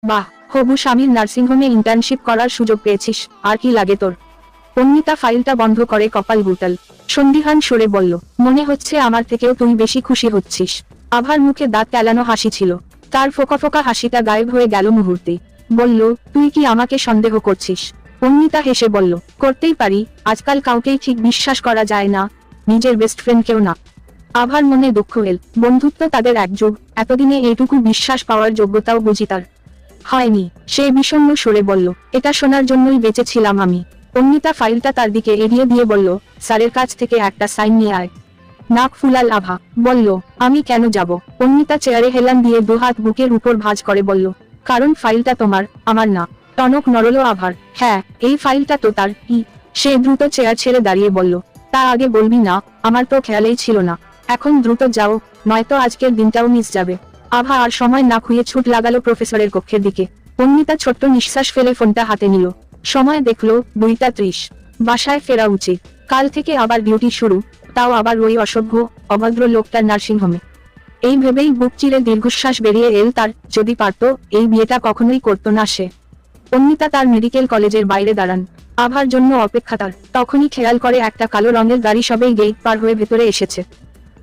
বাহ, হবু স্বামীর নার্সিংহোমে ইন্টার্নশিপ করার সুযোগ পেয়েছিস, আর কি লাগে তোর? অন্বিতা ফাইলটা বন্ধ করে কপাল গুটাল। সন্দিহান সুরে বলল, মনে হচ্ছে আমার থেকেও তুই বেশি খুশি হচ্ছিস। আভার মুখে দাঁত কেলানো হাসি ছিল, তার ফোকা ফোকা হাসিটা গায়েব হয়ে গেল মুহূর্তে। বলল, তুই কি আমাকে সন্দেহ করছিস? অন্বিতা হেসে বলল, করতেই পারি, আজকাল কাউকেই ঠিক বিশ্বাস করা যায় না, নিজের বেস্ট ফ্রেন্ডকেও না। আভার মনে দুঃখ এল, বন্ধুত্ব তাদের এক যুগ, এতদিনে এইটুকু বিশ্বাস পাওয়ার যোগ্যতাও বুঝি তার হয়নি। সে বিষণ্ণ সুরে বলল, এটা শোনার জন্যই বেঁচেছিলাম আমি। অন্বিতা ফাইলটা তার দিকে এড়িয়ে দিয়ে বলল, স্যারের কাছ থেকে একটা সাইন নিয়ে আয়। নাক ফুলাল আভা, বলল, আমি কেন যাব? অন্বিতা চেয়ারে হেলান দিয়ে দুহাত বুকের উপর ভাঁজ করে বলল, কারণ ফাইলটা তোমার, আমার না। টনক নড়ল আভার। হ্যাঁ, এই ফাইলটা তো তার। সে দ্রুত চেয়ার ছেড়ে দাঁড়িয়ে বলল, তা আগে বলবি না, আমার তো খেয়ালেই ছিল না। এখন দ্রুত যাও, নয়তো আজকের দিনটাও মিস যাবে। আভা আর সময় না খুঁয়ে ছুট লাগালো প্রফেসরের কক্ষের দিকে। অন্বিতা ছোট্ট নিঃশ্বাস ফেলে ফোনটা হাতে নিল। সময় দেখলো 2টা 30। বাসায় ফেরা উচিত, কাল থেকে আবার ডিউটি শুরু, তাও আবার ওই অসভ্য অভদ্র লোকটার নার্সিংহোমে। এই ভেবেই বুক চিরে দীর্ঘশ্বাস বেরিয়ে এল তার। যদি পারতো, এই বিয়েটা কখনোই করতো না সে। অন্বিতা তার মেডিকেল কলেজের বাইরে দাঁড়ান, আভার জন্য অপেক্ষা তার। তখনই খেয়াল করে একটা কালো রঙের গাড়ি সবেই গেট পার হয়ে ভেতরে এসেছে।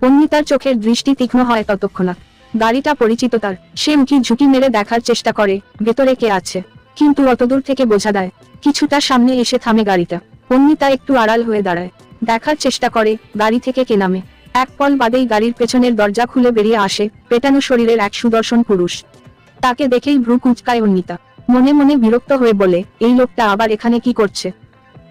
অন্বিতার চোখের দৃষ্টি তীক্ষ্ণ হয় ততক্ষণাৎ। গাড়িটা পরিচিত তার। সে উঁকি ঝুঁকি মেরে দেখার চেষ্টা করে ভেতরে কে আছে, কিন্তু অতদূর থেকে বোঝা দেয়। কিছুটা সামনে এসে থামে গাড়িটা। অন্বিতা একটু আড়াল হয়ে দাঁড়ায়, দেখার চেষ্টা করে গাড়ি থেকে কে নামে। এক পল বাদেই গাড়ির পেছনের দরজা খুলে বেরিয়ে আসে পেটানো শরীরের এক সুদর্শন পুরুষ। তাকে দেখেই ভ্রু কুঁচকায় অন্বিতা। মনে মনে বিরক্ত হয়ে বলে, এই লোকটা আবার এখানে কি করছে?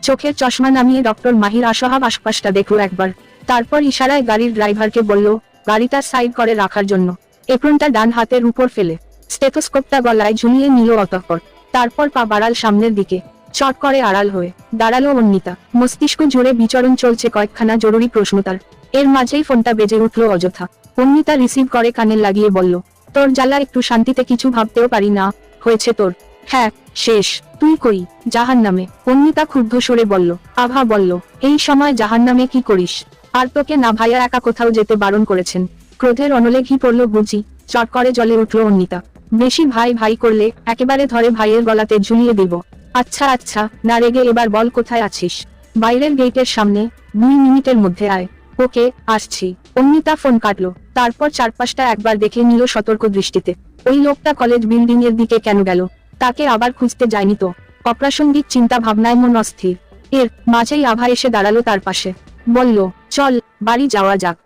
চোখের চশমা নামিয়ে ডক্টর মাহির আশহাব আশপাশটা দেখলো একবার, তারপর ইশারায় গাড়ির ড্রাইভারকে বলল, গাড়িটা সাইড করে রাখার জন্য। এপ্রনটা ডান হাতের উপর ফেলে স্টেথোস্কোপটা গলায় ঝুলিয়ে নিল অতঃপর। তারপর পা বাড়াল সামনের দিকে। চট করে আড়াল হয়ে দাঁড়ালো অন্বিতা। মস্তিষ্ক জুড়ে বিচরণ চলছে কয়েকখানা জরুরি প্রশ্ন তার। এর মাঝেই ফোনটা বেজে উঠল অযথা। অন্বিতা রিসিভ করে কানে লাগিয়ে বলল, তোর জ্বালা একটু শান্তিতে কিছু ভাবতেও পারি না, হয়েছে তোর? হ্যাঁ, শেষ। তুই কই? জাহান্নামে। অন্বিতা ক্ষুব্ধ সুরে বলল। আভা বলল, এই সময় জাহান্নামে কি করিস? আর তোকে না ভাইয়া একা কোথাও যেতে বারণ করেছেন? ক্রোধের অনলে ঘি পড়ল বুঝি। চট করে জ্বলে উঠল অন্বিতা। বেশি ভাই ভাই করলে একেবারে ধরে ভাইয়ের গলাতে ঝুলিয়ে দিব। আচ্ছা আচ্ছা, না রেগে এবার বল কোথায় আছিস? বাইরের গেটের সামনে, 2 মিনিটের মধ্যে আয়। ওকে, আসছি। অন্বিতা ফোন কাটলো, তারপর চারপাশটা একবার দেখে নিল সতর্ক দৃষ্টিতে। ওই লোকটা কলেজ বিল্ডিং এর দিকে কেন গেল? তাকে আবার খুঁজতে যায়নি তো? অপ্রাসঙ্গিক চিন্তা ভাবনায় মন অস্থির। এর মাঝেই আভা এসে দাঁড়ালো তার পাশে। বলল, চল, বাড়ি যাওয়া যাক।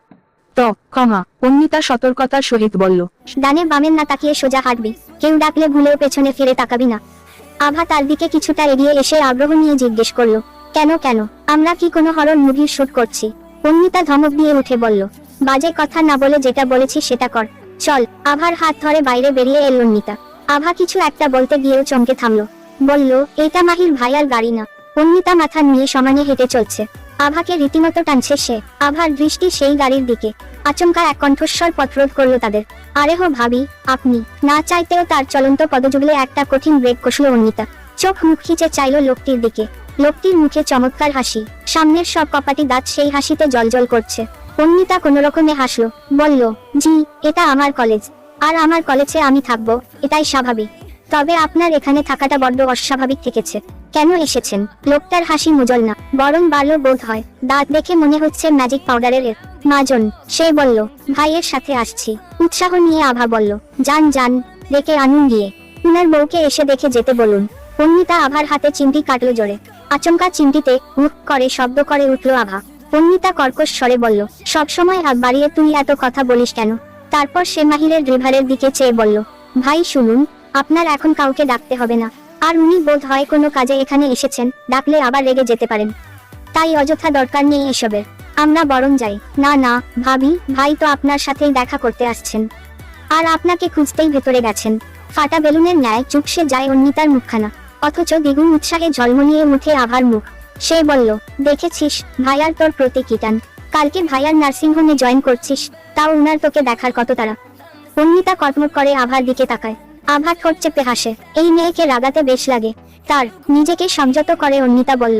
অন্বিতা সতর্কতার সহিত বলল, ডানে বামে না তাকিয়ে সোজা হাঁটবি, কেউ ডাকলে ভুলেও পেছনে ফিরে তাকাবি না। আভা তার দিকে কিছুটা এগিয়ে এসে আগ্রহ নিয়ে জিজ্ঞেস করলো, কেন কেন? আমরা কি কোনো হরর মুভির শুট করছি? অন্বিতা ধমক দিয়ে উঠে বলল, বাজে কথা না বলে যেটা বলেছি সেটা কর। চল। আভার হাত ধরে বাইরে বেরিয়ে এল অন্বিতা। আভা কিছু একটা বলতে গিয়েও চমকে থামলো। বলল, এটা মাহির ভাইয়ার গাড়ি না। অন্বিতা মাথা নিয়ে সমানে হেঁটে চলছে। আভাকে রীতিমতো টানছে সে। আভার দৃষ্টি সেই গাড়ির দিকে। আচমকা এক কণ্ঠস্বর পথরোধ করলো তাদের। আরে হো ভাবি, আপনি? না চাইতেও তার চলন্ত পদযুগলে একটা কঠিন ব্রেক কষল অন্বিতা। চোখ মুখ খিচে চাইল লোকটির দিকে। লোকটির মুখে চমৎকার হাসি, সামনের সব কপাটি দাঁত সেই হাসিতে জ্বলজ্বল করছে। অন্বিতা কোনো রকমে হাসলো, বলল, জি, এটা আমার কলেজ, আর আমার কলেজে আমি থাকবো, এটাই স্বাভাবিক। তবে আপনার এখানে থাকাটা বড্ড অস্বাভাবিক ঠেকেছে। কেন এসেছেন? লোকটার হাসি মুজল না, বরং বাড়ল বোধ হয়। দাঁত দেখে মনে হচ্ছে ম্যাজিক পাউডারের মাজন। সে বলল, ভাইয়ের সাথে আসছি। উৎসাহ নিয়ে আভা বলল, যান যান, ডেকে আনুন গিয়ে। উনার বউকে এসে দেখে যেতে বলুন। অন্বিতা আভার হাতে চিমটি কাটলো জোরে। আচমকা চিমটিতে উহ করে শব্দ করে উঠল আভা। অন্বিতা কর্কশ স্বরে বলল, সবসময় হাত বাড়িয়ে তুই এত কথা বলিস কেন? তারপর সে মাহিরের ড্রাইভারের দিকে চেয়ে বলল, ভাই শুনুন, আপনার এখন কাউকে ডাকতে হবে না। আর উনি বোধ হয় কোনো কাজে এখানে এসেছেন, ডাকলে আবার রেগে যেতে পারেন। তাই অযথা দরকার নেই এসবের। আমরা বরং যাই। না না ভাবি, ভাই তো আপনার সাথেই দেখা করতে আসছেন, আর আপনাকে খুঁজতেই ভেতরে গেছেন। ফাটা বেলুনের ন্যায় চুপসে যায় অন্বিতার মুখখানা, অথচ দ্বিগুণ উৎসাহে ঝলমলিয়ে উঠে আভার মুখ। সে বলল, দেখেছিস ভাইয়ার তোর প্রতি কি টান। কালকে ভাইয়ার নার্সিংহোমে জয়েন করছিস, তাও উনার তোকে দেখার কত তাড়া। অন্বিতা কটমট করে আভার দিকে তাকায়। আভা ঠোঁট চেপে হাসে। এই মেয়েকে রাগাতে বেশ লাগে তার। নিজেকে সংযত করে অন্বিতা বলল,